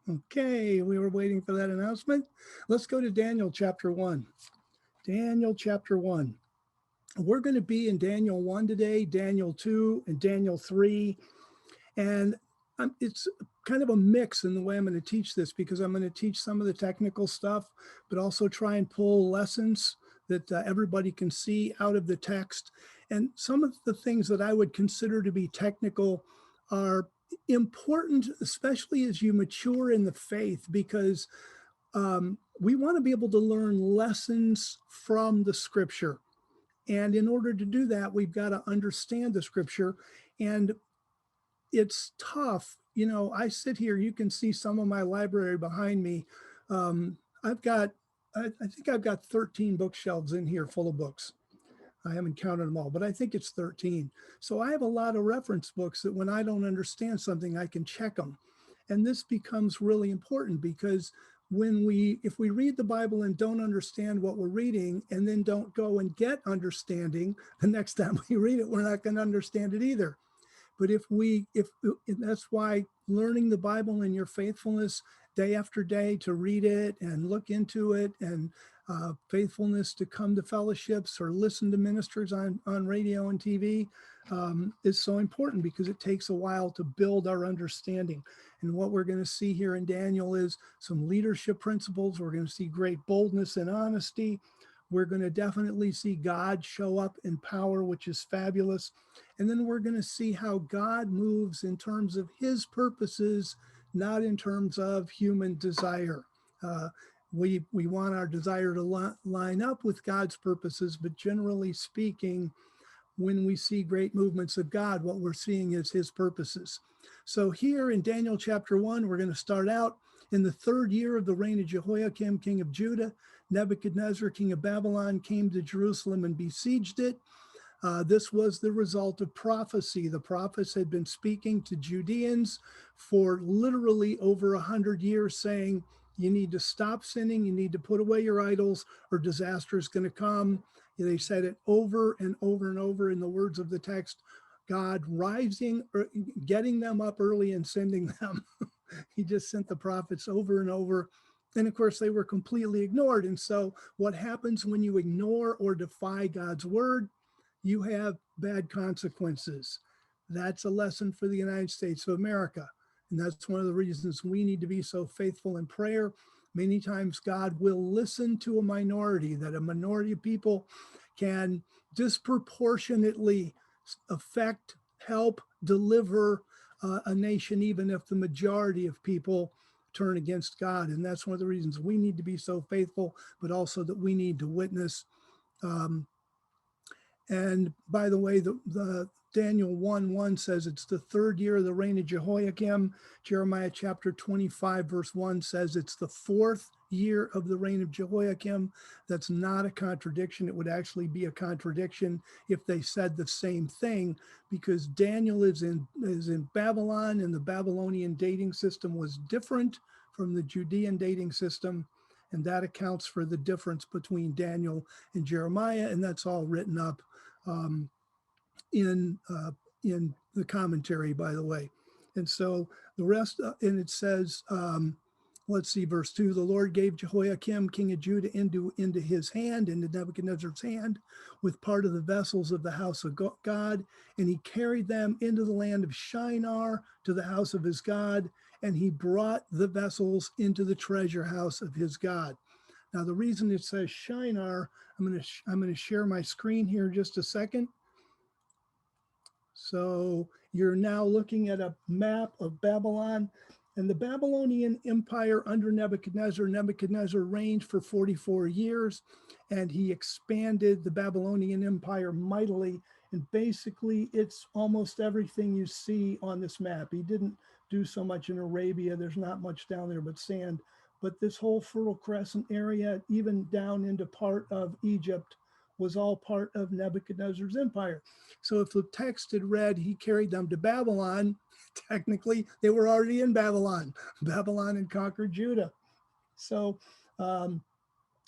Okay, we were waiting for that announcement. Let's go to Daniel chapter 1. Daniel chapter 1. We're going to be in Daniel 1 today, Daniel 2, and Daniel 3. And it's kind of a mix in the way I'm going to teach this, because I'm going to teach some of the technical stuff, but also try and pull lessons that everybody can see out of the text. And some of the things that I would consider to be technical are important, especially as you mature in the faith, because we want to be able to learn lessons from the scripture. And in order to do that, we've got to understand the scripture. And it's tough. You know, I sit here, you can see some of my library behind me. I've got, I think I've got 13 bookshelves in here full of books. I haven't counted them all, but I think it's 13. So I have a lot of reference books that when I don't understand something, I can check them. And this becomes really important, because if we read the Bible and don't understand what we're reading, and then don't go and get understanding, the next time we read it, we're not going to understand it either. But if that's why learning the Bible in your faithfulness day after day, to read it and look into it, and faithfulness to come to fellowships or listen to ministers on radio and TV is so important, because it takes a while to build our understanding. And what we're going to see here in Daniel is some leadership principles. We're going to see great boldness and honesty. We're going to definitely see God show up in power, which is fabulous. And then we're going to see how God moves in terms of his purposes, not in terms of human desire. We want our desire to line up with God's purposes, but generally speaking, when we see great movements of God, what we're seeing is his purposes. So here in Daniel chapter 1, we're going to start out in the third year of the reign of Jehoiakim, king of Judah. Nebuchadnezzar, king of Babylon, came to Jerusalem and besieged it. This was the result of prophecy. The prophets had been speaking to Judeans for literally over 100 years, saying, you need to stop sinning, you need to put away your idols, or disaster is going to come. They said it over and over and over in the words of the text. God rising, or getting them up early and sending them. He just sent the prophets over and over. And of course, they were completely ignored. And so what happens when you ignore or defy God's word? You have bad consequences. That's a lesson for the United States of America. And that's one of the reasons we need to be so faithful in prayer. Many times God will listen to a minority, that a minority of people can disproportionately affect, help, deliver a nation, even if the majority of people turn against God. And that's one of the reasons we need to be so faithful, but also that we need to witness. And by the way, the Daniel 1:1 says it's the third year of the reign of Jehoiakim. Jeremiah chapter 25, verse 1 says it's the fourth year of the reign of Jehoiakim. That's not a contradiction. It would actually be a contradiction if they said the same thing, because Daniel is in Babylon, and the Babylonian dating system was different from the Judean dating system. And that accounts for the difference between Daniel and Jeremiah. And that's all written up in the commentary, by the way. And so the rest, and it says, let's see, verse 2, the Lord gave Jehoiakim, king of Judah, into his hand, into Nebuchadnezzar's hand, with part of the vessels of the house of God. And he carried them into the land of Shinar, to the house of his God. And he brought the vessels into the treasure house of his God. Now, the reason it says Shinar, I'm going to share my screen here in just a second. So you're now looking at a map of Babylon, and the Babylonian Empire under Nebuchadnezzar. Nebuchadnezzar reigned for 44 years, and he expanded the Babylonian Empire mightily. And basically, it's almost everything you see on this map. He didn't do so much in Arabia. There's not much down there but sand. But this whole Fertile Crescent area, even down into part of Egypt, was all part of Nebuchadnezzar's empire. So if the text had read, he carried them to Babylon, technically they were already in Babylon. Babylon had conquered Judah. So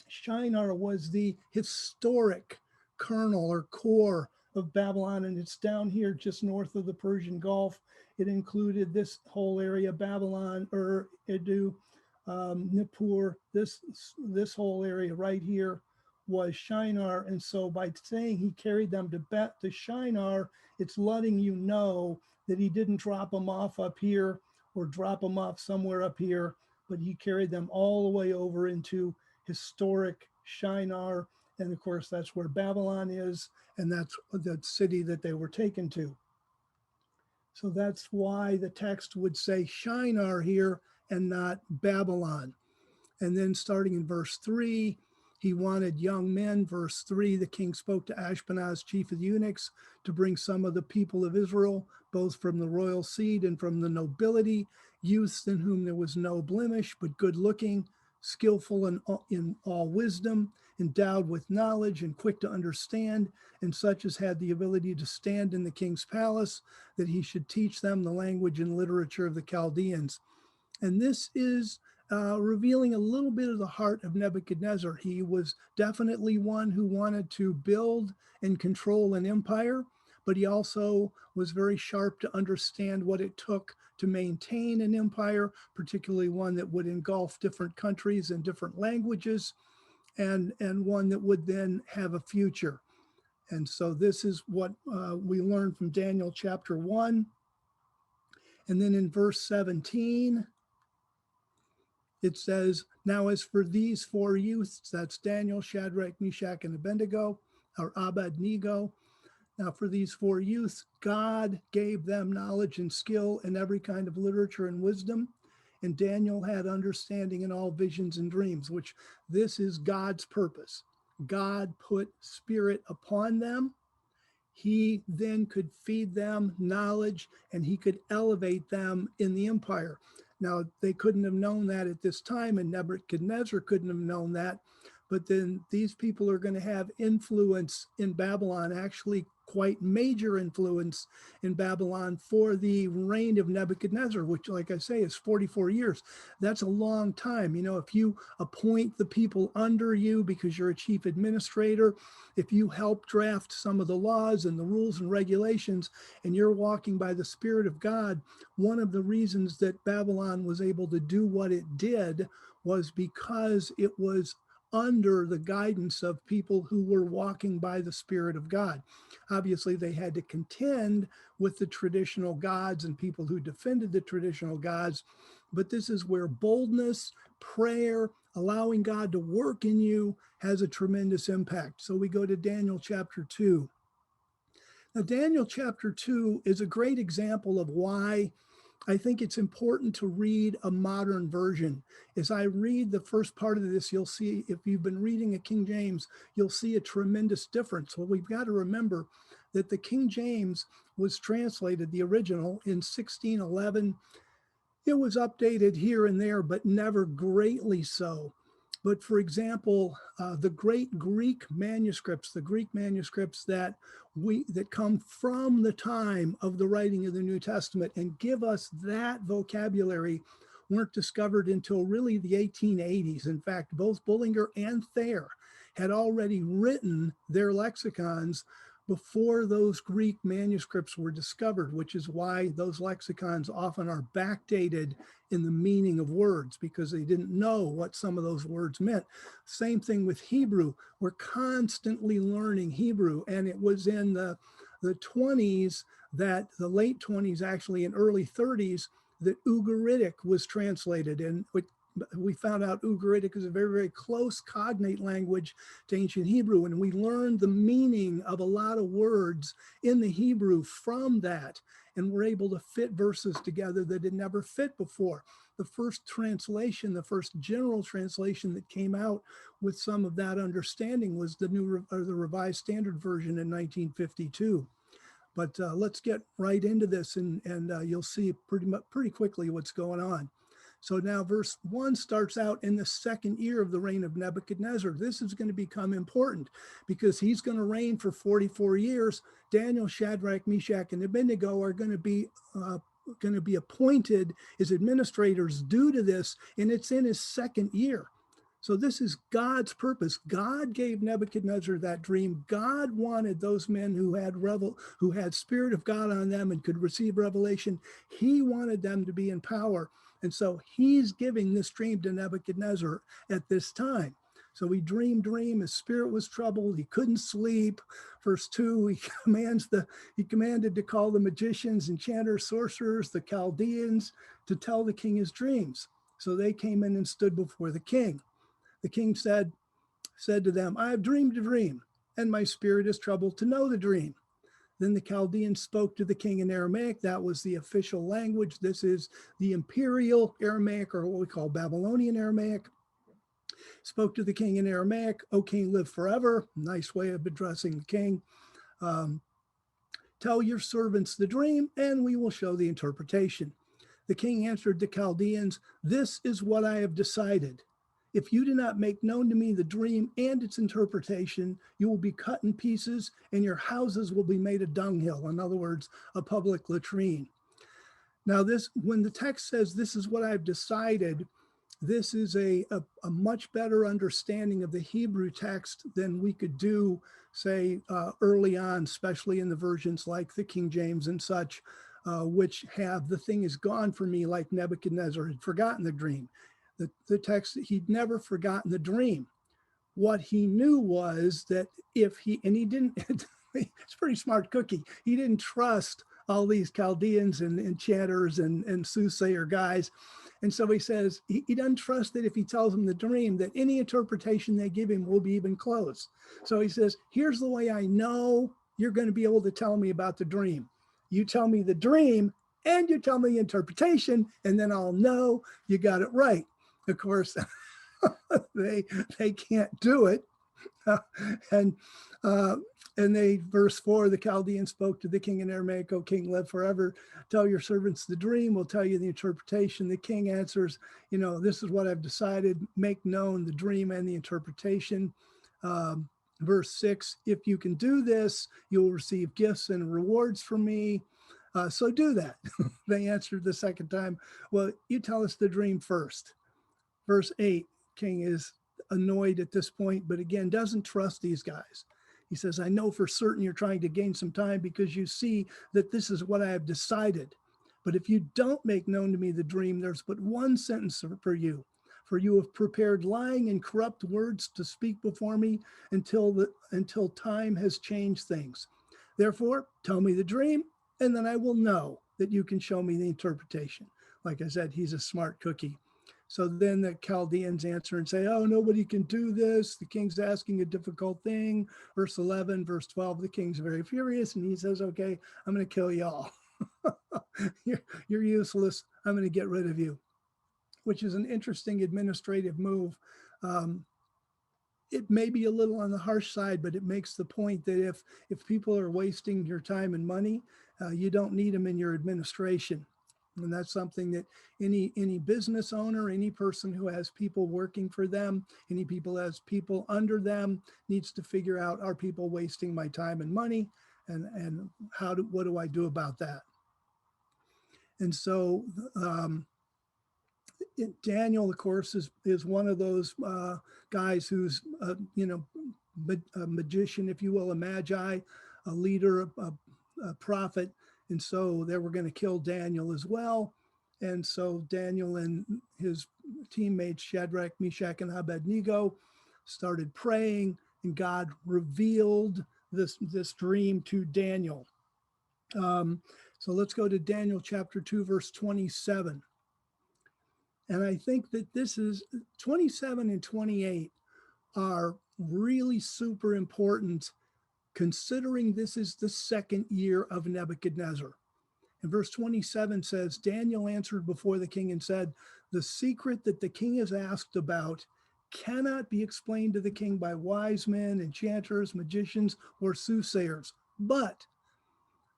Shinar was the historic kernel or core of Babylon, and it's down here just north of the Persian Gulf. It included this whole area, Babylon, Edu, Nippur. This whole area right here was Shinar. And so by saying he carried them to Shinar, it's letting you know that he didn't drop them off up here or drop them off somewhere up here, but he carried them all the way over into historic Shinar. And of course, that's where Babylon is, and that's the city that they were taken to. So that's why the text would say Shinar here and not Babylon. And then starting in verse 3, he wanted young men. Verse 3, the king spoke to Ashpenaz, chief of the eunuchs, to bring some of the people of Israel, both from the royal seed and from the nobility, youths in whom there was no blemish, but good looking, skillful in all wisdom, endowed with knowledge and quick to understand, and such as had the ability to stand in the king's palace, that he should teach them the language and literature of the Chaldeans. And this is revealing a little bit of the heart of Nebuchadnezzar. He was definitely one who wanted to build and control an empire, but he also was very sharp to understand what it took to maintain an empire, particularly one that would engulf different countries and different languages, and one that would then have a future. And so this is what we learn from Daniel chapter 1. And then in verse 17, it says, now as for these four youths, that's Daniel, Shadrach, Meshach, and Abednego, or Abednego. Now for these four youths, God gave them knowledge and skill in every kind of literature and wisdom. And Daniel had understanding in all visions and dreams, which this is God's purpose. God put spirit upon them. He then could feed them knowledge, and he could elevate them in the empire. Now, they couldn't have known that at this time, and Nebuchadnezzar couldn't have known that. But then these people are going to have influence in Babylon, actually quite major influence in Babylon for the reign of Nebuchadnezzar, which, like I say, is 44 years. That's a long time. You know, if you appoint the people under you because you're a chief administrator, if you help draft some of the laws and the rules and regulations, and you're walking by the Spirit of God, one of the reasons that Babylon was able to do what it did was because it was under the guidance of people who were walking by the Spirit of God. Obviously, they had to contend with the traditional gods and people who defended the traditional gods, but this is where boldness, prayer, allowing God to work in you has a tremendous impact. So we go to Daniel chapter 2. Now, Daniel chapter 2 is a great example of why I think it's important to read a modern version. As I read the first part of this, you'll see, if you've been reading a King James, you'll see a tremendous difference. Well, we've got to remember that the King James was translated, the original, in 1611. It was updated here and there, but never greatly so. But for example, the great Greek manuscripts that come from the time of the writing of the New Testament and give us that vocabulary weren't discovered until really the 1880s. In fact, both Bullinger and Thayer had already written their lexicons before those Greek manuscripts were discovered, which is why those lexicons often are backdated in the meaning of words, because they didn't know what some of those words meant. Same thing with Hebrew. We're constantly learning Hebrew, and it was in the 20s, that the late 20s, actually, and early 30s, that Ugaritic was translated. And we found out Ugaritic is a very, very close cognate language to ancient Hebrew. And we learned the meaning of a lot of words in the Hebrew from that. And we're able to fit verses together that had never fit before. The first translation, the first general translation that came out with some of that understanding was the Revised Standard Version in 1952. But let's get right into this, and you'll see pretty quickly what's going on. So now verse 1 starts out in the second year of the reign of Nebuchadnezzar. This is going to become important because he's going to reign for 44 years. Daniel, Shadrach, Meshach, and Abednego are going to be appointed as administrators due to this, and it's in his second year. So this is God's purpose. God gave Nebuchadnezzar that dream. God wanted those men who had spirit of God on them and could receive revelation. He wanted them to be in power. And so he's giving this dream to Nebuchadnezzar at this time. So he dreamed, his spirit was troubled, he couldn't sleep. Verse 2, he commanded to call the magicians, enchanters, sorcerers, the Chaldeans, to tell the king his dreams. So they came in and stood before the king. The king said to them, I have dreamed a dream, and my spirit is troubled to know the dream. Then the Chaldeans spoke to the king in Aramaic. That was the official language. This is the imperial Aramaic, or what we call Babylonian Aramaic. Spoke to the king in Aramaic, O king, live forever. Nice way of addressing the king. Tell your servants the dream, and we will show the interpretation. The king answered the Chaldeans, this is what I have decided. If you do not make known to me the dream and its interpretation, you will be cut in pieces and your houses will be made a dunghill. In other words, a public latrine. Now when the text says this is what I've decided, this is a much better understanding of the Hebrew text than we could do, say, early on, especially in the versions like the King James and such, which have the thing is gone for me, like Nebuchadnezzar had forgotten the dream. The text, he'd never forgotten the dream. What he knew was that he didn't, it's pretty smart cookie. He didn't trust all these Chaldeans and enchanters and soothsayer guys. And so he says, he doesn't trust that if he tells them the dream, that any interpretation they give him will be even close. So he says, here's the way I know you're going to be able to tell me about the dream. You tell me the dream and you tell me the interpretation, and then I'll know you got it right. Of course, they can't do it. And verse 4, the Chaldeans spoke to the king in Aramaic, O king, live forever. Tell your servants the dream, we'll tell you the interpretation. The king answers, this is what I've decided, make known the dream and the interpretation. Verse 6, if you can do this, you'll receive gifts and rewards from me. So do that. They answered the second time, well, you tell us the dream first. Verse 8, king is annoyed at this point, but again, doesn't trust these guys. He says, I know for certain you're trying to gain some time because you see that this is what I have decided. But if you don't make known to me the dream, there's but one sentence for you. For you have prepared lying and corrupt words to speak before me until time has changed things. Therefore, tell me the dream, and then I will know that you can show me the interpretation. Like I said, he's a smart cookie. So then the Chaldeans answer and say, oh, nobody can do this. The king's asking a difficult thing. Verse 11, verse 12, the king's very furious. And he says, okay, I'm going to kill you all. You're useless. I'm going to get rid of you, which is an interesting administrative move. It may be a little on the harsh side, but it makes the point that if people are wasting your time and money, you don't need them in your administration. And that's something that any business owner, any person who has people working for them, any people has people under them needs to figure out, are people wasting my time and money? And what do I do about that? And so Daniel, of course, is one of those guys who's, a magician, if you will, a magi, a leader, a prophet. And so they were going to kill Daniel as well. And so Daniel and his teammates, Shadrach, Meshach, and Abednego, started praying, and God revealed this dream to Daniel. So let's go to Daniel chapter 2, verse 27. And I think that this is 27 and 28 are really super important, considering this is the second year of Nebuchadnezzar. And verse 27 says, Daniel answered before the king and said, the secret that the king is asked about cannot be explained to the king by wise men, enchanters, magicians, or soothsayers. But,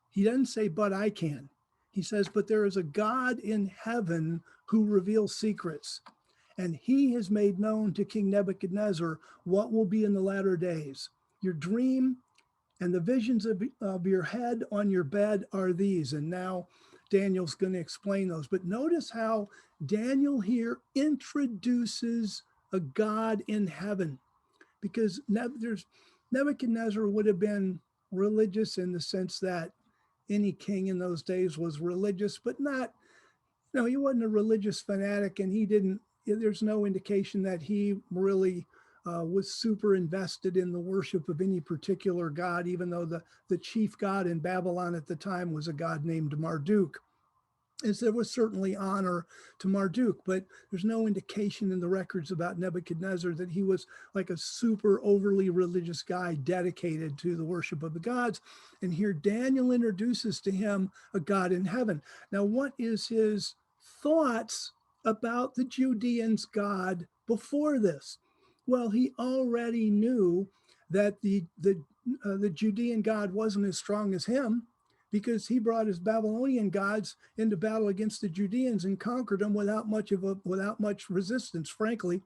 he doesn't say, but I can. He says, but there is a God in heaven who reveals secrets. And he has made known to King Nebuchadnezzar what will be in the latter days. Your dream and the visions of your head on your bed are these. And now Daniel's going to explain those. But notice how Daniel here introduces a God in heaven, because Nebuchadnezzar would have been religious in the sense that any king in those days was religious, but not, he wasn't a religious fanatic, and there's no indication that he really was super invested in the worship of any particular god, even though the chief god in Babylon at the time was a god named Marduk. Is there was certainly honor to Marduk, but there's no indication in the records about Nebuchadnezzar that he was like a super overly religious guy dedicated to the worship of the gods. And here Daniel introduces to him a God in heaven. Now, what is his thoughts about the Judeans' God before this? Well, he already knew that the Judean God wasn't as strong as him, because he brought his Babylonian gods into battle against the Judeans and conquered them without much resistance, frankly.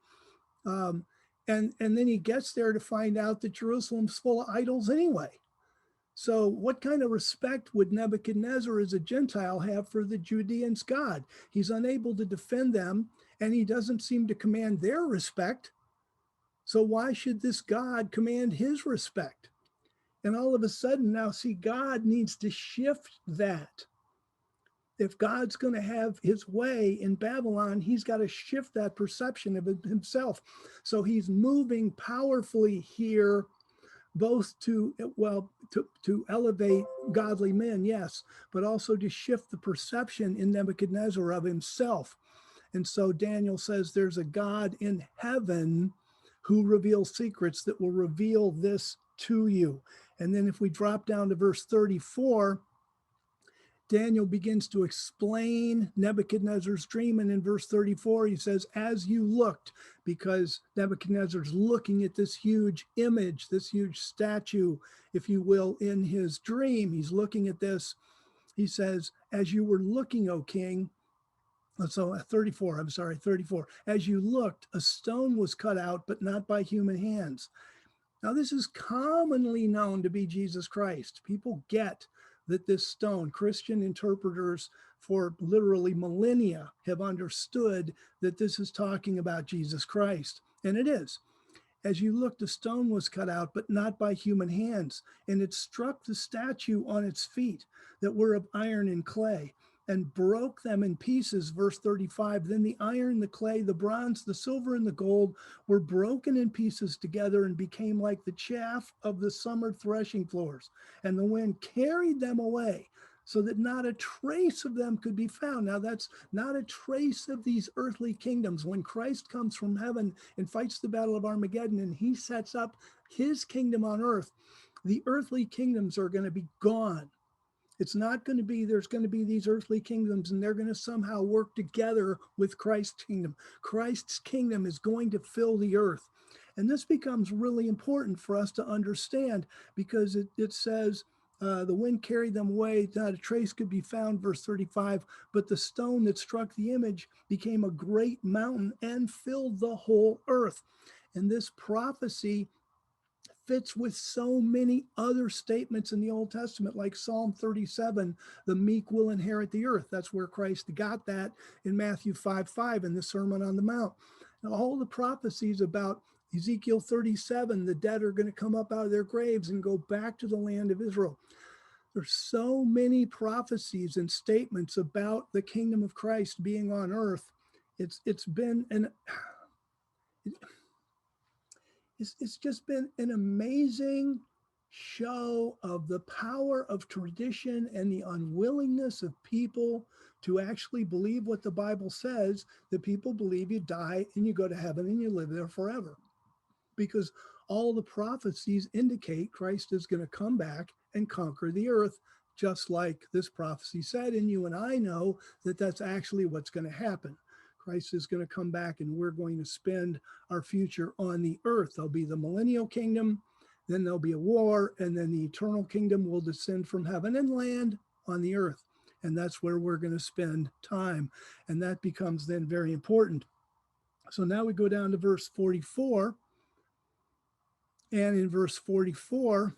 And then he gets there to find out that Jerusalem's full of idols anyway. So what kind of respect would Nebuchadnezzar as a Gentile have for the Judeans' God? He's unable to defend them, and he doesn't seem to command their respect. So why should this God command his respect? And all of a sudden now, see, God needs to shift that. If God's going to have his way in Babylon, he's got to shift that perception of himself. So he's moving powerfully here, both to elevate godly men, yes, but also to shift the perception in Nebuchadnezzar of himself. And so Daniel says there's a God in heaven who reveals secrets that will reveal this to you. And then if we drop down to verse 34, Daniel begins to explain Nebuchadnezzar's dream. And in verse 34, he says, as you looked, because Nebuchadnezzar's looking at this huge image, this huge statue, if you will, in his dream. He's looking at this. He says, as you were looking, O king, so 34, as you looked, a stone was cut out, but not by human hands. Now, this is commonly known to be Jesus Christ. People get that this stone, Christian interpreters for literally millennia have understood that this is talking about Jesus Christ. And it is. As you looked, a stone was cut out, but not by human hands, and it struck the statue on its feet that were of iron and clay, and broke them in pieces. Verse 35, then the iron, the clay, the bronze, the silver, and the gold were broken in pieces together and became like the chaff of the summer threshing floors. And the wind carried them away so that not a trace of them could be found. Now, that's not a trace of these earthly kingdoms. When Christ comes from heaven and fights the battle of Armageddon and he sets up his kingdom on earth, the earthly kingdoms are going to be gone. It's not going to be, there's going to be these earthly kingdoms and they're going to somehow work together with Christ's kingdom. Christ's kingdom is going to fill the earth. And this becomes really important for us to understand, because it says, the wind carried them away, not a trace could be found, verse 35, but the stone that struck the image became a great mountain and filled the whole earth. And this prophecy fits with so many other statements in the Old Testament, like Psalm 37, the meek will inherit the earth. That's where Christ got that in Matthew 5:5 in the Sermon on the Mount. Now, all the prophecies about Ezekiel 37, the dead are going to come up out of their graves and go back to the land of Israel. There's so many prophecies and statements about the kingdom of Christ being on earth. It's just been an amazing show of the power of tradition and the unwillingness of people to actually believe what the Bible says, that people believe you die and you go to heaven and you live there forever. Because all the prophecies indicate Christ is going to come back and conquer the earth, just like this prophecy said. And you and I know that that's actually what's going to happen. Christ is going to come back and we're going to spend our future on the earth. There'll be the millennial kingdom, then there'll be a war, and then the eternal kingdom will descend from heaven and land on the earth. And that's where we're going to spend time. And that becomes then very important. So now we go down to verse 44. And in verse 44,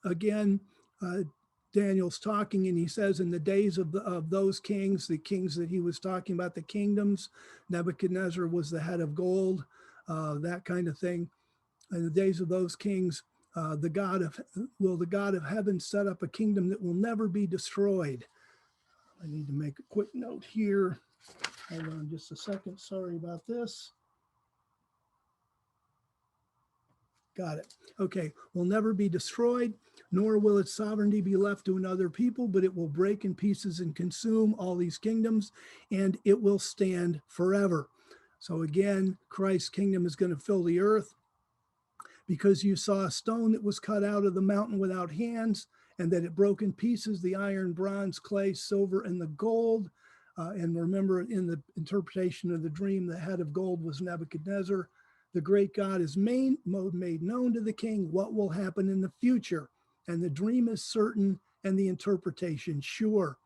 again, Daniel's talking, and he says, in the days of those kings, the kings that he was talking about, the kingdoms, Nebuchadnezzar was the head of gold, that kind of thing. In the days of those kings, the God of heaven set up a kingdom that will never be destroyed. I need to make a quick note here. Hold on just a second. Sorry about this. Got it. Okay. Will never be destroyed, nor will its sovereignty be left to another people, but it will break in pieces and consume all these kingdoms, and it will stand forever. So again, Christ's kingdom is going to fill the earth, because you saw a stone that was cut out of the mountain without hands, and that it broke in pieces the iron, bronze, clay, silver, and the gold. And remember, in the interpretation of the dream, the head of gold was Nebuchadnezzar. The great God is made known to the king what will happen in the future. And the dream is certain and the interpretation sure.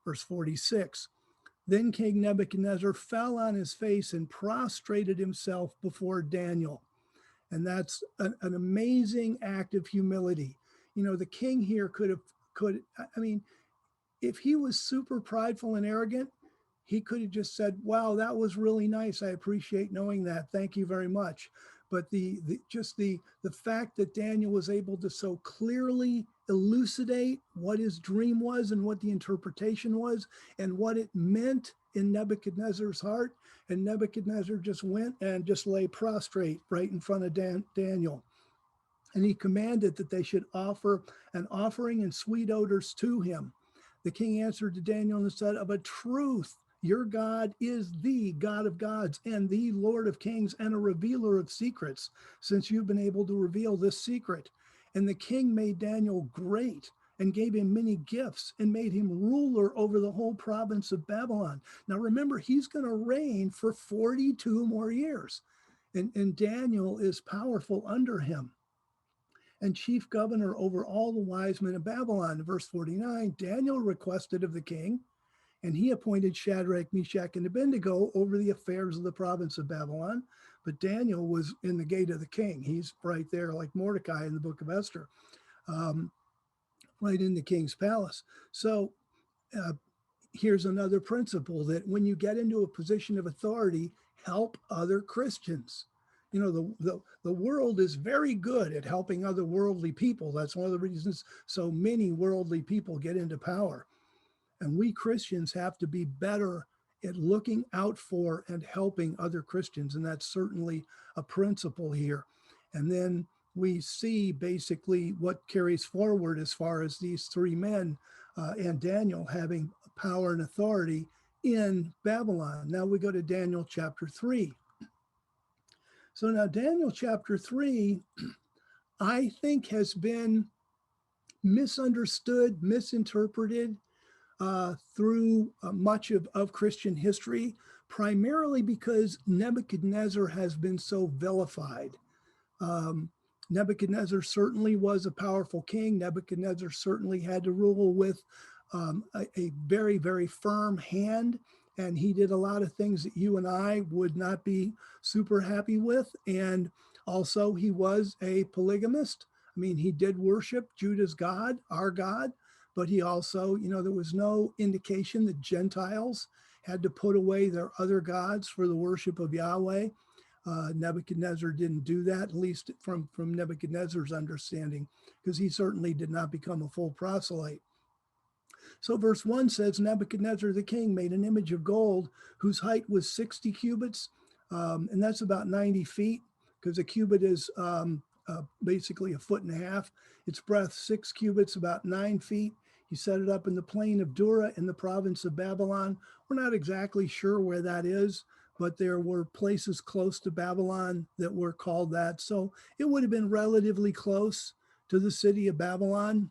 Verse 46, then King Nebuchadnezzar fell on his face and prostrated himself before Daniel. And that's an amazing act of humility. You know, the king here if he was super prideful and arrogant, he could have just said, wow, that was really nice. I appreciate knowing that. Thank you very much. But the fact that Daniel was able to so clearly elucidate what his dream was and what the interpretation was and what it meant in Nebuchadnezzar's heart, and Nebuchadnezzar just went and just lay prostrate right in front of Daniel. And he commanded that they should offer an offering and sweet odors to him. The king answered to Daniel and said, of a truth, your God is the God of gods and the Lord of kings and a revealer of secrets, since you've been able to reveal this secret. And the king made Daniel great and gave him many gifts and made him ruler over the whole province of Babylon. Now remember, he's going to reign for 42 more years. And Daniel is powerful under him. And chief governor over all the wise men of Babylon. Verse 49, Daniel requested of the king, and he appointed Shadrach, Meshach, and Abednego over the affairs of the province of Babylon. But Daniel was in the gate of the king. He's right there like Mordecai in the book of Esther, right in the king's palace. So here's another principle, that when you get into a position of authority, help other Christians. You know, the world is very good at helping other worldly people. That's one of the reasons so many worldly people get into power. And we Christians have to be better at looking out for and helping other Christians. And that's certainly a principle here. And then we see basically what carries forward as far as these three men and Daniel having power and authority in Babylon. Now we go to Daniel chapter 3. So now Daniel chapter 3, I think, has been misunderstood, misinterpreted through much of Christian history, primarily because Nebuchadnezzar has been so vilified. Nebuchadnezzar certainly was a powerful king. Nebuchadnezzar certainly had to rule with a very, very firm hand. And he did a lot of things that you and I would not be super happy with. And also he was a polygamist. I mean, he did worship Judah's God, our God, but he also, you know, there was no indication that Gentiles had to put away their other gods for the worship of Yahweh. Nebuchadnezzar didn't do that, at least from Nebuchadnezzar's understanding, because he certainly did not become a full proselyte. So verse 1 says, Nebuchadnezzar the king made an image of gold whose height was 60 cubits, and that's about 90 feet, because a cubit is basically a foot and a half. Its breadth 6 cubits, about 9 feet. He set it up in the plain of Dura in the province of Babylon. We're not exactly sure where that is, but there were places close to Babylon that were called that. So it would have been relatively close to the city of Babylon.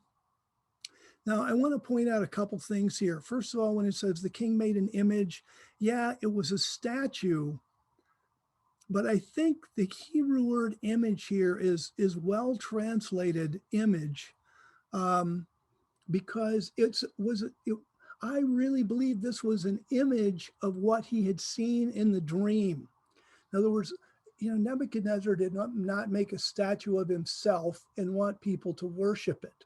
Now, I want to point out a couple things here. First of all, when it says the king made an image, yeah, it was a statue, but I think the Hebrew word image here is well translated image, because I really believe this was an image of what he had seen in the dream. In other words, you know, Nebuchadnezzar did not make a statue of himself and want people to worship it.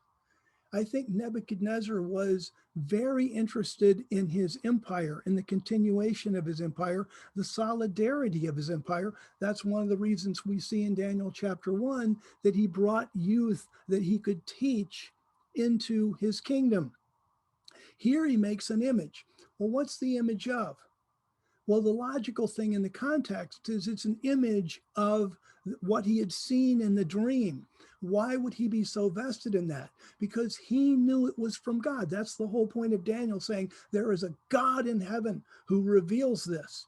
I think Nebuchadnezzar was very interested in his empire, in the continuation of his empire, the solidarity of his empire. That's one of the reasons we see in Daniel chapter 1 that he brought youth that he could teach into his kingdom. Here he makes an image. Well, what's the image of? Well, the logical thing in the context is it's an image of what he had seen in the dream. Why would he be so vested in that? Because he knew it was from God. That's the whole point of Daniel saying there is a God in heaven who reveals this.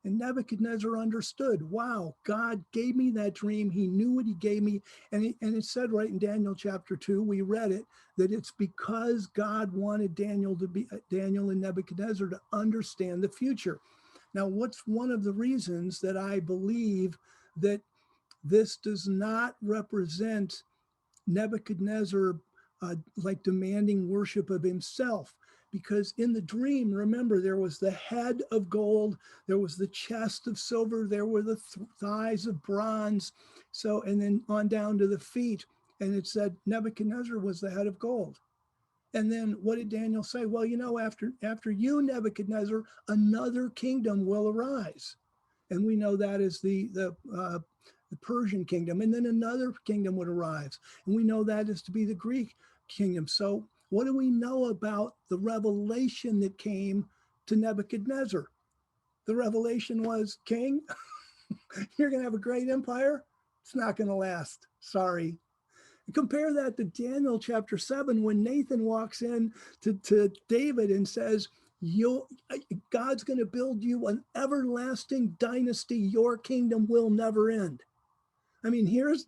And Nebuchadnezzar understood, wow, God gave me that dream. He knew what he gave me. And it said right in Daniel chapter 2, we read it, that it's because God wanted Daniel and Nebuchadnezzar to understand the future. Now, what's one of the reasons that I believe that this does not represent Nebuchadnezzar like demanding worship of himself? Because in the dream, remember, there was the head of gold, there was the chest of silver, there were the thighs of bronze. So, and then on down to the feet. And it said Nebuchadnezzar was the head of gold. And then what did Daniel say? Well, you know, after you, Nebuchadnezzar, another kingdom will arise. And we know that is the Persian kingdom. And then another kingdom would arise. And we know that is to be the Greek kingdom. So what do we know about the revelation that came to Nebuchadnezzar? The revelation was, king, you're going to have a great empire. It's not going to last. Sorry. Compare that to Daniel chapter 7 when Nathan walks in to David and says, God's going to build you an everlasting dynasty. Your kingdom will never end. I mean, here's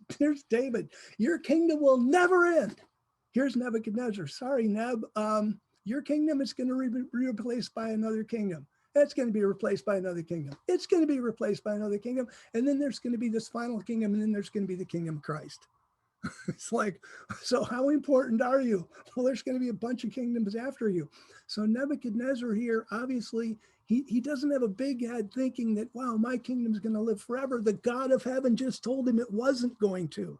David. Your kingdom will never end. Here's Nebuchadnezzar. Sorry, Neb. Your kingdom is going to be replaced by another kingdom. It's going to be replaced by another kingdom. It's going to be replaced by another kingdom. And then there's going to be this final kingdom. And then there's going to be the kingdom of Christ. It's like, so how important are you? Well, there's going to be a bunch of kingdoms after you. So Nebuchadnezzar here, obviously, he doesn't have a big head thinking that, wow, my kingdom's going to live forever. The God of heaven just told him it wasn't going to.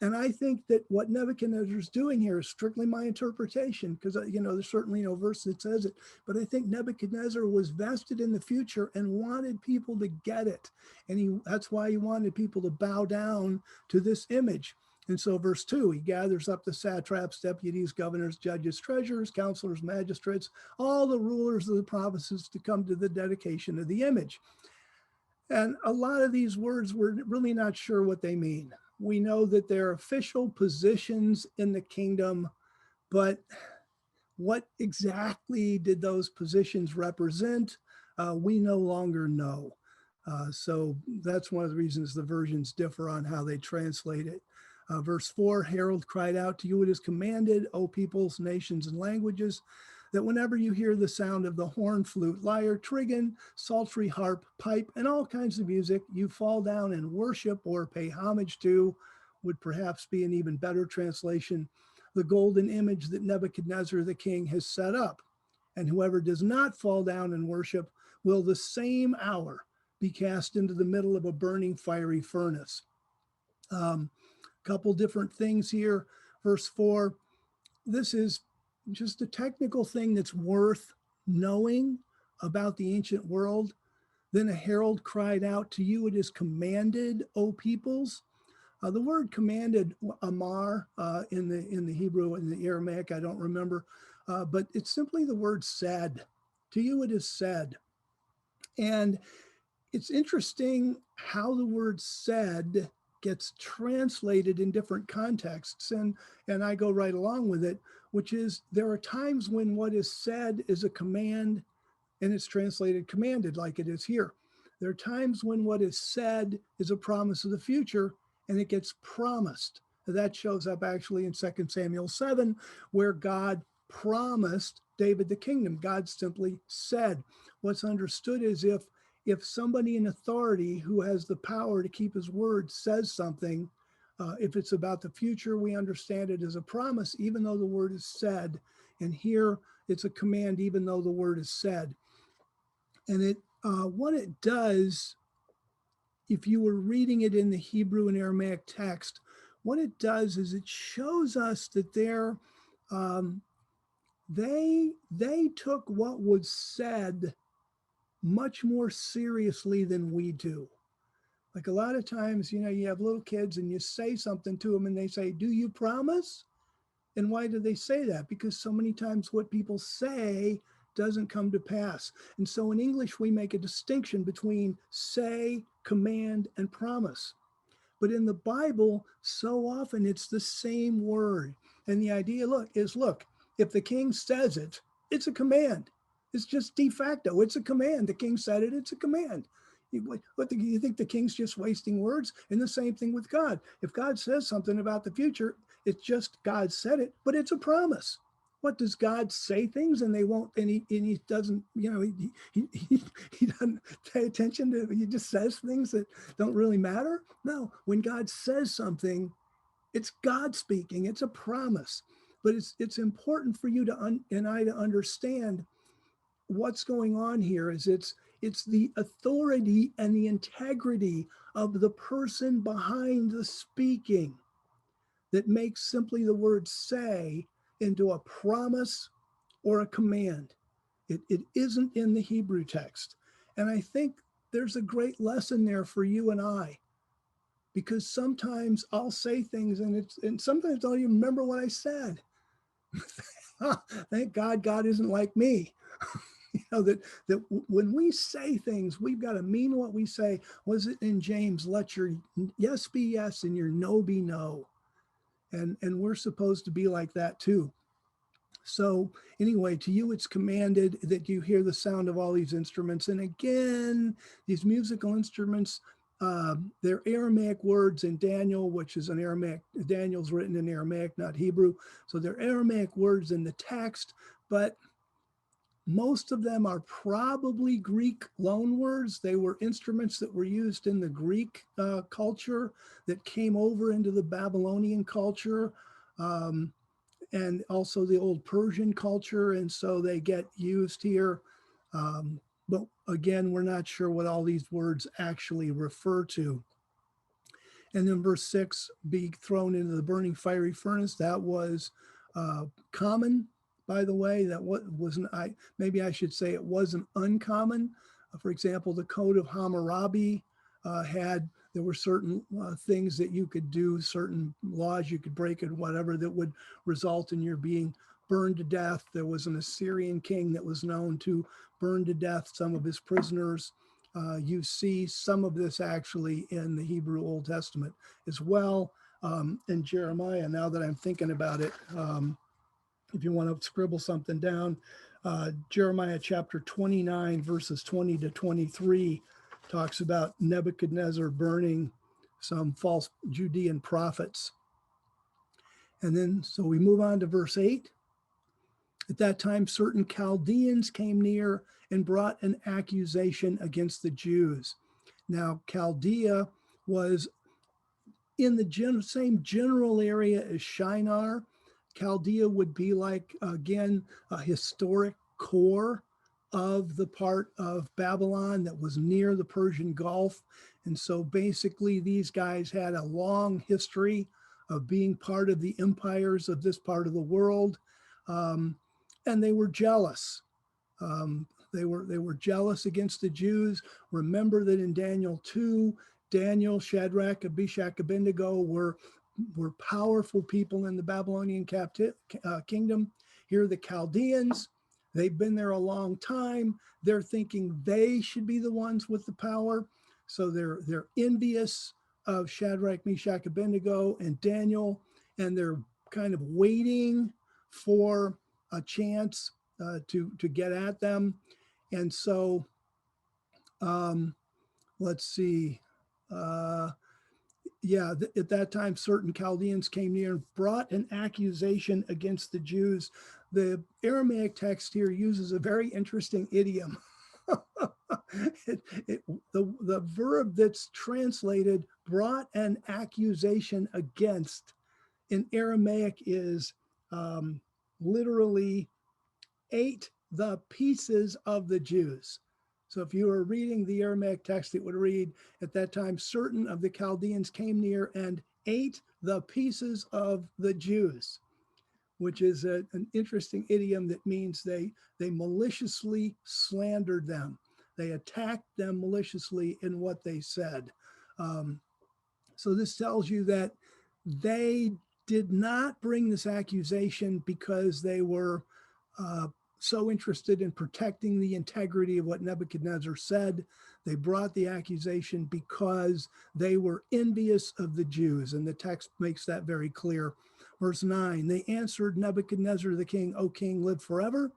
And I think that what Nebuchadnezzar is doing here is strictly my interpretation, because, there's certainly no verse that says it. But I think Nebuchadnezzar was vested in the future and wanted people to get it. And that's why he wanted people to bow down to this image. And so verse 2, he gathers up the satraps, deputies, governors, judges, treasurers, counselors, magistrates, all the rulers of the provinces to come to the dedication of the image. And a lot of these words, we're really not sure what they mean. We know that they're official positions in the kingdom, but what exactly did those positions represent? We no longer know. So that's one of the reasons the versions differ on how they translate it. Verse 4, Herald cried out to you, it is commanded, O peoples, nations, and languages, that whenever you hear the sound of the horn, flute, lyre, trigon, psaltery, harp, pipe, and all kinds of music, you fall down and worship or pay homage to, would perhaps be an even better translation, the golden image that Nebuchadnezzar the king has set up. And whoever does not fall down and worship will the same hour be cast into the middle of a burning fiery furnace. Couple different things here. Verse 4, this is just a technical thing that's worth knowing about the ancient world. Then a herald cried out to you, it is commanded, O peoples. The word commanded, amar, in the Hebrew and the Aramaic, I don't remember, but it's simply the word said. To you it is said. And it's interesting how the word said gets translated in different contexts, and I go right along with it, which is there are times when what is said is a command and it's translated commanded like it is here. There are times when what is said is a promise of the future and it gets promised. That shows up actually in 2 Samuel 7, where God promised David the kingdom. God simply said. What's understood is if somebody in authority who has the power to keep his word says something, if it's about the future, we understand it as a promise, even though the word is said. And here it's a command, even though the word is said. And what it does, if you were reading it in the Hebrew and Aramaic text, what it does is it shows us that there um, they took what was said much more seriously than we do. Like a lot of times, you have little kids and you say something to them and they say, "Do you promise?" And why do they say that? Because so many times what people say doesn't come to pass. And so in English, we make a distinction between say, command, and promise. But in the Bible, so often it's the same word. And the idea, look, if the king says it, it's a command. It's just de facto. It's a command. The king said it, it's a command. You think the king's just wasting words? And the same thing with God. If God says something about the future, it's just God said it, but it's a promise. What does God say things and they won't, and he doesn't, he doesn't pay attention to, he just says things that don't really matter? No, when God says something, it's God speaking, it's a promise. But it's important for you and I to understand what's going on here is it's the authority and the integrity of the person behind the speaking that makes simply the word say into a promise or a command. It isn't in the Hebrew text. And I think there's a great lesson there for you and I, because sometimes I'll say things and sometimes I don't even remember what I said. Thank God God isn't like me. That when we say things, we've got to mean what we say. Was it in James? Let your yes be yes and your no be no. And we're supposed to be like that too. So anyway, to you it's commanded that you hear the sound of all these instruments. And again, these musical instruments, they're Aramaic words in Daniel, which is an Aramaic, Daniel's written in Aramaic, not Hebrew. So they're Aramaic words in the text, but most of them are probably Greek loanwords. They were instruments that were used in the Greek culture that came over into the Babylonian culture. And also the old Persian culture. And so they get used here. But again, we're not sure what all these words actually refer to. And then verse 6, be thrown into the burning fiery furnace. That was common, by the way. That wasn't, maybe I should say it wasn't uncommon. For example, the Code of Hammurabi there were certain things that you could do, certain laws you could break and whatever that would result in your being burned to death. There was an Assyrian king that was known to burn to death some of his prisoners. You see some of this actually in the Hebrew Old Testament as well. In Jeremiah, now that I'm thinking about it, if you want to scribble something down, Jeremiah chapter 29, verses 20 to 23 talks about Nebuchadnezzar burning some false Judean prophets. And then, so we move on to verse 8. At that time, certain Chaldeans came near and brought an accusation against the Jews. Now, Chaldea was in the same general area as Shinar. Chaldea would be like, again, a historic core of the part of Babylon that was near the Persian Gulf. And so basically these guys had a long history of being part of the empires of this part of the world. And they were jealous. They were jealous against the Jews. Remember that in Daniel 2, Daniel, Shadrach, Meshach, Abednego were powerful people in the Babylonian kingdom. Here are the Chaldeans. They've been there a long time. They're thinking they should be the ones with the power. So they're envious of Shadrach, Meshach, Abednego, and Daniel, and they're kind of waiting for a chance to get at them. And so let's see. At that time, certain Chaldeans came near and brought an accusation against the Jews. The Aramaic text here uses a very interesting idiom. The verb that's translated brought an accusation against in Aramaic is literally ate the pieces of the Jews. So if you were reading the Aramaic text, it would read, at that time, certain of the Chaldeans came near and ate the pieces of the Jews. which is an interesting idiom that means they maliciously slandered them. They attacked them maliciously in what they said. Um, so this tells you that they did not bring this accusation because they were uh, so interested in protecting the integrity of what Nebuchadnezzar said. They brought the accusation because they were envious of the Jews, and the text makes that very clear. Verse 9, they answered Nebuchadnezzar the king, O king, live forever.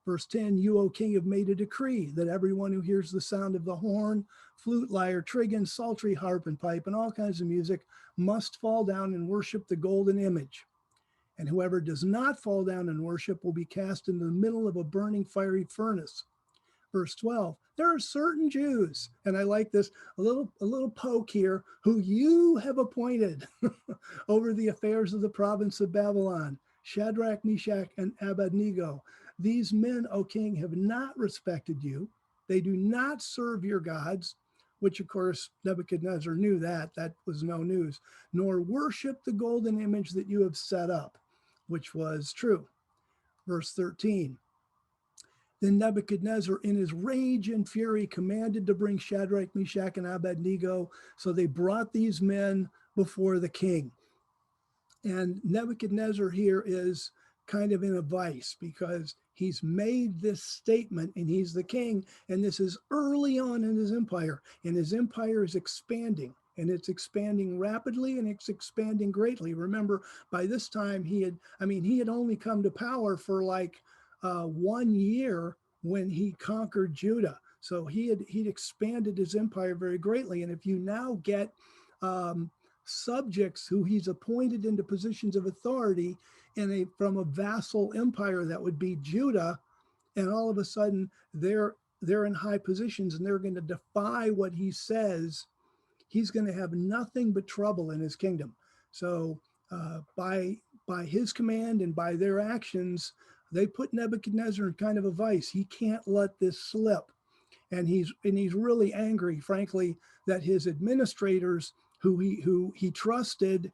Verse 10, you, O king, have made a decree that everyone who hears the sound of the horn, flute, lyre, trigon, psaltery, harp, and pipe, and all kinds of music must fall down and worship the golden image. And whoever does not fall down and worship will be cast into the middle of a burning fiery furnace. Verse 12, there are certain Jews, and I like this, a little poke here, who you have appointed over the affairs of the province of Babylon, Shadrach, Meshach, and Abednego. These men, O king, have not respected you. They do not serve your gods, which of course Nebuchadnezzar knew that was no news, nor worship the golden image that you have set up, which was true. Verse 13, then Nebuchadnezzar, in his rage and fury, commanded to bring Shadrach, Meshach, and Abednego. So they brought these men before the king. And Nebuchadnezzar here is kind of in a vice because he's made this statement and he's the king. And this is early on in his empire. And his empire is expanding. And it's expanding rapidly and it's expanding greatly. Remember, by this time he had only come to power for like 1 year when he conquered Judah. So he'd expanded his empire very greatly. And if you now get subjects who he's appointed into positions of authority from a vassal empire that would be Judah, and all of a sudden they're in high positions and they're going to defy what he says, he's going to have nothing but trouble in his kingdom. So by his command and by their actions, they put Nebuchadnezzar in kind of a vice. He can't let this slip. And he's really angry, frankly, that his administrators who he trusted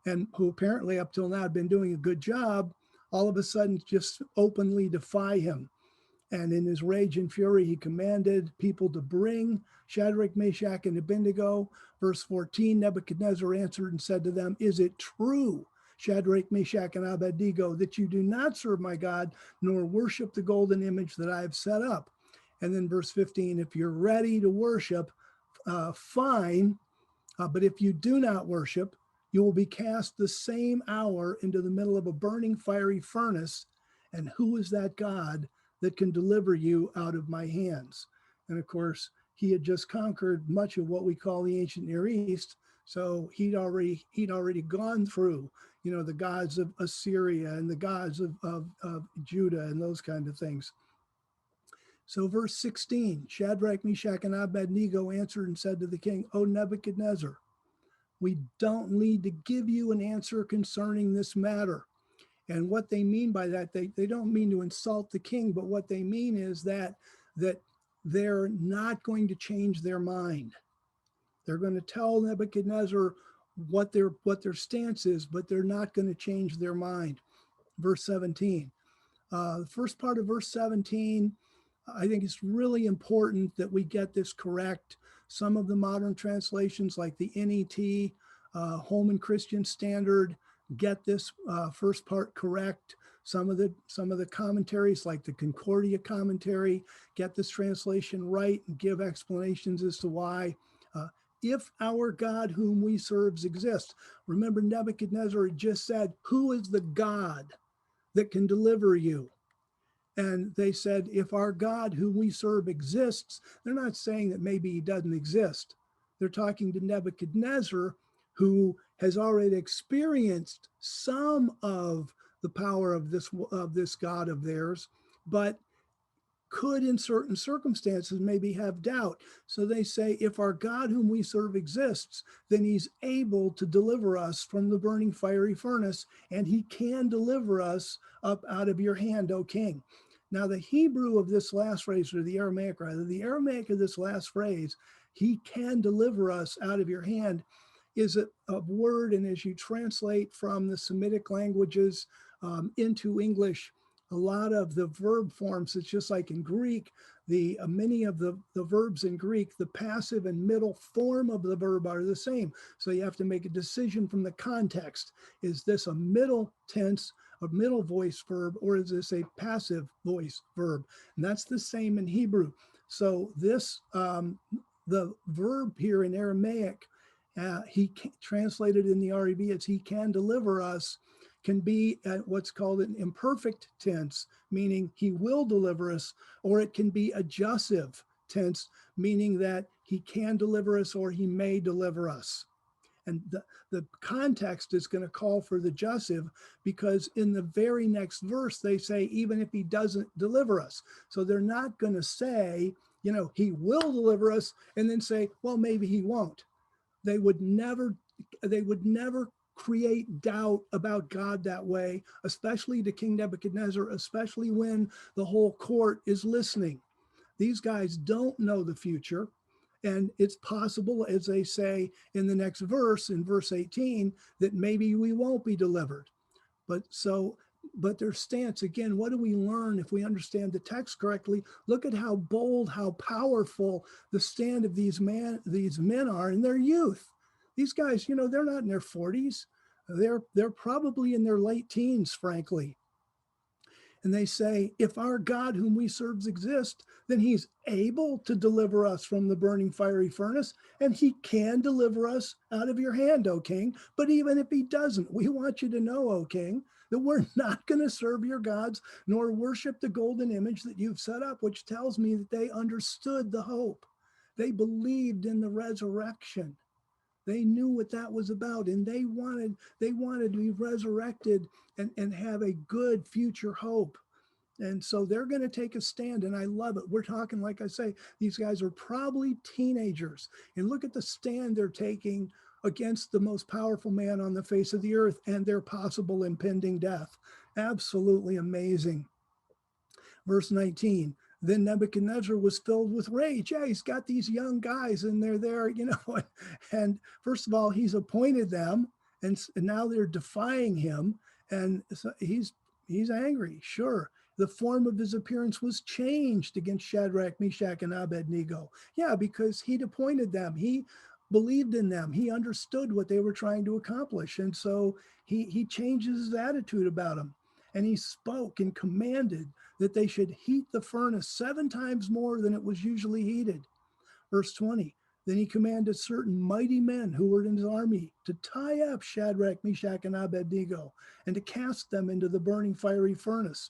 and who apparently up till now had been doing a good job, all of a sudden just openly defy him. And in his rage and fury, he commanded people to bring Shadrach, Meshach, and Abednego. Verse 14, Nebuchadnezzar answered and said to them, is it true, Shadrach, Meshach, and Abednego, that you do not serve my God, nor worship the golden image that I have set up? And then verse 15, if you're ready to worship, fine. But if you do not worship, you will be cast the same hour into the middle of a burning fiery furnace. And who is that God that can deliver you out of my hands? And of course, he had just conquered much of what we call the ancient Near East. So he'd already gone through, the gods of Assyria and the gods of Judah and those kind of things. So verse 16, Shadrach, Meshach, and Abednego answered and said to the king, O Nebuchadnezzar, we don't need to give you an answer concerning this matter. And what they mean by that, they don't mean to insult the king, but what they mean is that they're not going to change their mind. They're going to tell Nebuchadnezzar what their stance is, but they're not going to change their mind. Verse 17, the first part of verse 17, I think it's really important that we get this correct. Some of the modern translations, like the NET, Holman Christian Standard, get this first part correct. Some of the commentaries, like the Concordia commentary, get this translation right and give explanations as to why. If our God whom we serve exists. Remember, Nebuchadnezzar had just said, who is the God that can deliver you? And they said, if our God whom we serve exists, they're not saying that maybe he doesn't exist. They're talking to Nebuchadnezzar, who has already experienced some of the power of this God of theirs, but could in certain circumstances maybe have doubt. So they say, if our God whom we serve exists, then he's able to deliver us from the burning fiery furnace, and he can deliver us up out of your hand, O king. Now, the Hebrew of this last phrase, or the Aramaic rather, the Aramaic of this last phrase, he can deliver us out of your hand, is a word, and as you translate from the Semitic languages, into English a lot of the verb forms. It's just like in Greek, the many of the verbs in Greek, the passive and middle form of the verb are the same. So you have to make a decision from the context. Is this a middle tense, a middle voice verb, or is this a passive voice verb? And that's the same in Hebrew. So this, the verb here in Aramaic, translated in the REV, it's he can deliver us, can be at what's called an imperfect tense, meaning he will deliver us, or it can be a jussive tense, meaning that he can deliver us or he may deliver us. And the context is going to call for the jussive, because in the very next verse, they say, even if he doesn't deliver us. So they're not going to say, he will deliver us, and then say, well, maybe he won't. They would never create doubt about God that way, especially to King Nebuchadnezzar, especially when the whole court is listening. These guys don't know the future. And it's possible, as they say in the next verse, in verse 18, that maybe we won't be delivered. But their stance, again, what do we learn if we understand the text correctly? Look at how bold, how powerful the stand of these men are in their youth. These guys, they're not in their 40s. They're probably in their late teens, frankly. And they say, if our God whom we serve exists, then he's able to deliver us from the burning fiery furnace, and he can deliver us out of your hand, O king. But even if he doesn't, we want you to know, O king, that we're not going to serve your gods, nor worship the golden image that you've set up, which tells me that they understood the hope. They believed in the resurrection. They knew what that was about, and they wanted to be resurrected and have a good future hope. And so they're going to take a stand, and I love it. We're talking, like I say, these guys are probably teenagers, and look at the stand they're taking against the most powerful man on the face of the earth and their possible impending death. Absolutely amazing. Verse 19, then Nebuchadnezzar was filled with rage. Yeah, he's got these young guys and they're there, and first of all, he's appointed them, and now they're defying him. And so he's angry, sure. The form of his appearance was changed against Shadrach, Meshach, and Abednego. Yeah, because he'd appointed them. He believed in them. He understood what they were trying to accomplish. And so he changes his attitude about them. And he spoke and commanded that they should heat the furnace 7 times more than it was usually heated. Verse 20, then he commanded certain mighty men who were in his army to tie up Shadrach, Meshach, and Abednego and to cast them into the burning fiery furnace.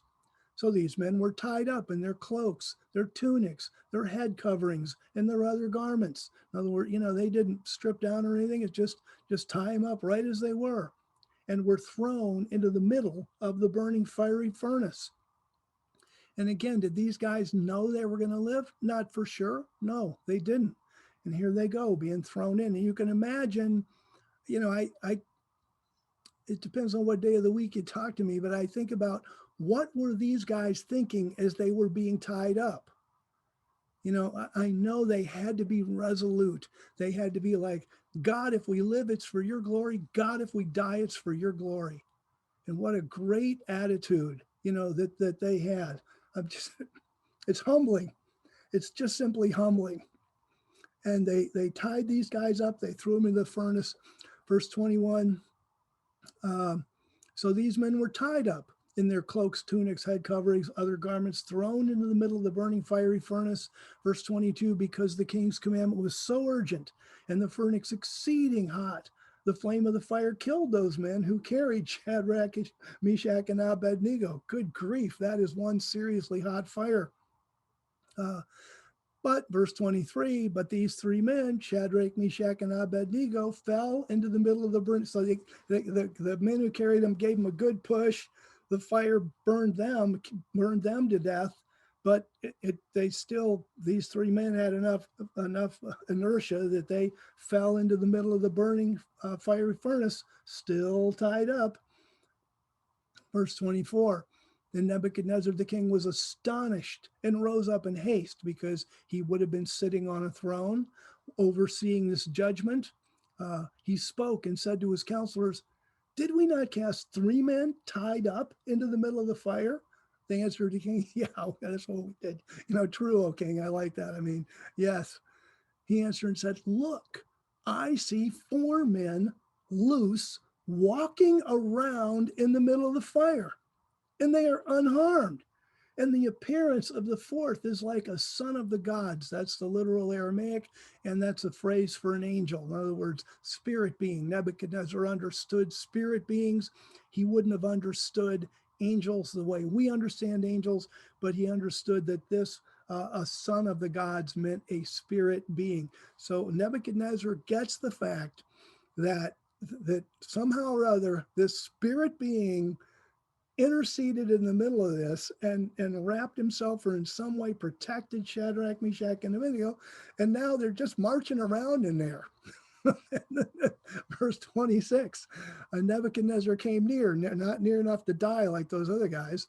So these men were tied up in their cloaks, their tunics, their head coverings, and their other garments. In other words, they didn't strip down or anything. It's just tie them up right as they were, and were thrown into the middle of the burning fiery furnace. And again, did these guys know they were going to live? Not for sure. No, they didn't. And here they go, being thrown in. And you can imagine, it depends on what day of the week you talk to me, but I think about, what were these guys thinking as they were being tied up? I know they had to be resolute. They had to be like, God, if we live, it's for your glory. God, if we die, it's for your glory. And what a great attitude, that they had. It's humbling. It's just simply humbling. And they tied these guys up. They threw them in the furnace. Verse 21. So these men were tied up in their cloaks, tunics, head coverings, other garments, thrown into the middle of the burning fiery furnace. Verse 22, because the king's commandment was so urgent and the furnace exceeding hot, the flame of the fire killed those men who carried Shadrach, Meshach, and Abednego. Good grief, that is one seriously hot fire. But verse 23, but these 3 men, Shadrach, Meshach, and Abednego, fell into the middle of the burning. So the men who carried them gave them a good push. The fire burned them to death. But these 3 men had enough inertia that they fell into the middle of the burning fiery furnace, still tied up. Verse 24. Then Nebuchadnezzar the king was astonished and rose up in haste, because he would have been sitting on a throne overseeing this judgment. He spoke and said to his counselors, Did we not cast 3 men tied up into the middle of the fire? They answered the king, yeah, that's what we did. True, O king, I like that. I mean, yes. He answered and said, look, I see 4 men loose walking around in the middle of the fire, and they are unharmed. And the appearance of the fourth is like a son of the gods. That's the literal Aramaic, and that's a phrase for an angel. In other words, spirit being. Nebuchadnezzar understood spirit beings. He wouldn't have understood angels the way we understand angels, but he understood that this, a son of the gods, meant a spirit being. So Nebuchadnezzar gets the fact that somehow or other, this spirit being interceded in the middle of this and wrapped himself or in some way protected Shadrach, Meshach, and Abednego. And now they're just marching around in there. Verse 26, Nebuchadnezzar came near, not near enough to die like those other guys.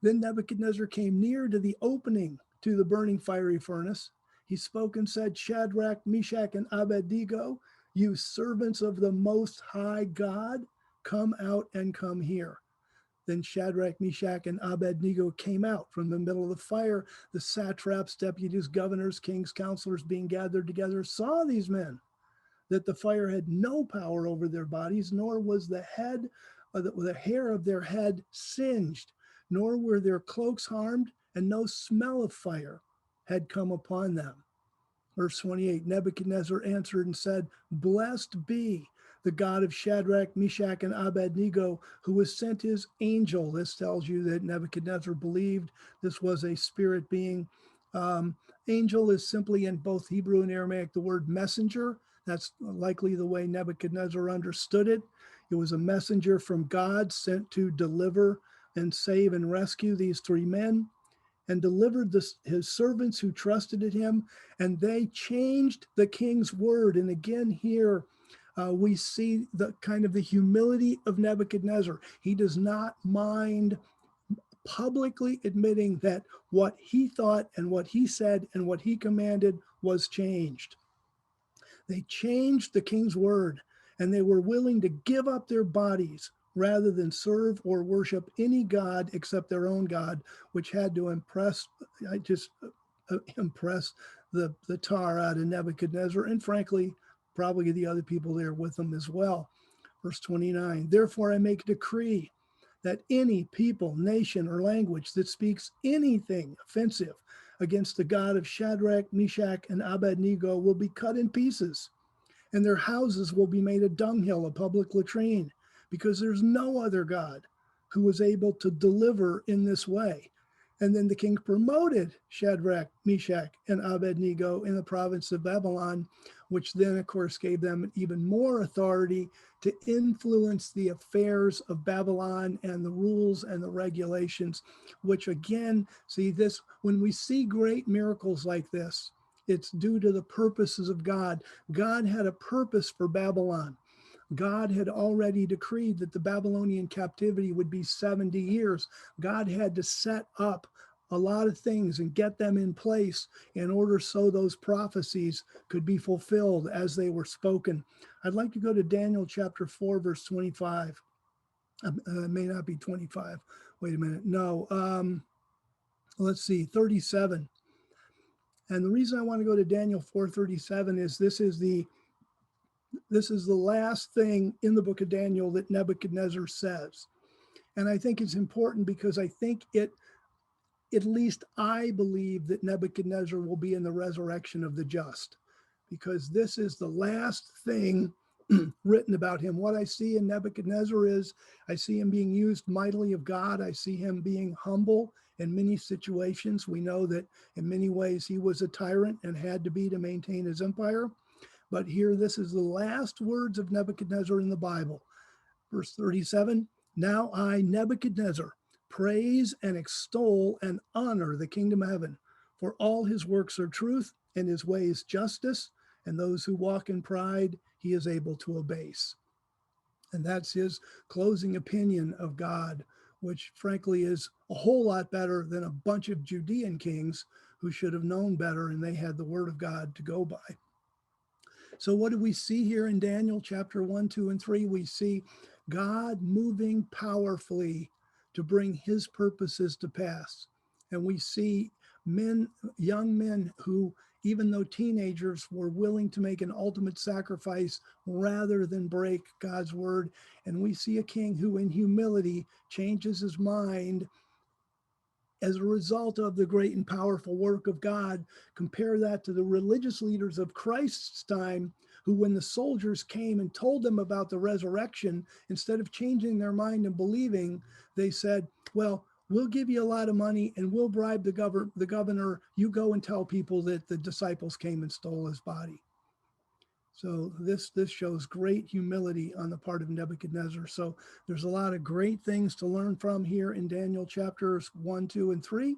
Then Nebuchadnezzar came near to the opening to the burning fiery furnace. He spoke and said, Shadrach, Meshach, and Abednego, you servants of the Most High God, come out and come here. Then Shadrach, Meshach, and Abednego came out from the middle of the fire. The satraps, deputies, governors, kings, counselors being gathered together saw these men, that the fire had no power over their bodies, nor was the hair of their head singed, nor were their cloaks harmed, and no smell of fire had come upon them. Verse 28, Nebuchadnezzar answered and said, blessed be the God of Shadrach, Meshach, and Abednego, who has sent his angel. This tells you that Nebuchadnezzar believed this was a spirit being. Angel is simply, in both Hebrew and Aramaic, the word messenger. That's likely the way Nebuchadnezzar understood it. It was a messenger from God sent to deliver and save and rescue these 3 men, and delivered his servants who trusted in him, and they changed the king's word. And again here, we see the kind of the humility of Nebuchadnezzar. He does not mind publicly admitting that what he thought and what he said and what he commanded was changed. They changed the king's word, and they were willing to give up their bodies rather than serve or worship any god except their own God, which had to impress the tar out of Nebuchadnezzar, and frankly, probably the other people there with them as well. Verse 29, therefore I make a decree that any people, nation, or language that speaks anything offensive against the God of Shadrach, Meshach, and Abednego will be cut in pieces, and their houses will be made a dunghill, a public latrine, because there's no other God who was able to deliver in this way. And then the king promoted Shadrach, Meshach, and Abednego in the province of Babylon, which then, of course, gave them even more authority to influence the affairs of Babylon and the rules and the regulations, which again, see this, when we see great miracles like this, it's due to the purposes of God. God had a purpose for Babylon. God had already decreed that the Babylonian captivity would be 70 years. God had to set up a lot of things and get them in place in order so those prophecies could be fulfilled as they were spoken. I'd like to go to Daniel chapter 4, verse 25. It may not be 25. Wait a minute. No. Let's see, 37. And the reason I want to go to Daniel 4:37 is this is the last thing in the book of Daniel that Nebuchadnezzar says. And I think it's important because I think at least I believe that Nebuchadnezzar will be in the resurrection of the just, because this is the last thing written about him. What I see in Nebuchadnezzar is I see him being used mightily of God. I see him being humble in many situations. We know that in many ways he was a tyrant and had to be to maintain his empire. But here, this is the last words of Nebuchadnezzar in the Bible. Verse 37, now I, Nebuchadnezzar, praise and extol and honor the kingdom of heaven, for all his works are truth and his ways justice, and those who walk in pride he is able to abase. And that's his closing opinion of God, which frankly is a whole lot better than a bunch of Judean kings who should have known better, and they had the word of God to go by. So what do we see here in Daniel chapter 1, 2, and 3? We see God moving powerfully to bring his purposes to pass. And we see men, young men who, even though teenagers, were willing to make an ultimate sacrifice rather than break God's word. And we see a king who in humility changes his mind as a result of the great and powerful work of God. Compare that to the religious leaders of Christ's time, who, when the soldiers came and told them about the resurrection, instead of changing their mind and believing, they said, well, we'll give you a lot of money and we'll bribe the governor. You go and tell people that the disciples came and stole his body. So this shows great humility on the part of Nebuchadnezzar. So there's a lot of great things to learn from here in Daniel chapters 1, 2, and 3.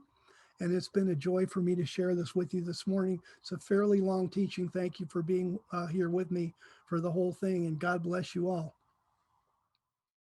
And it's been a joy for me to share this with you this morning. It's a fairly long teaching. Thank you for being here with me for the whole thing. And God bless you all.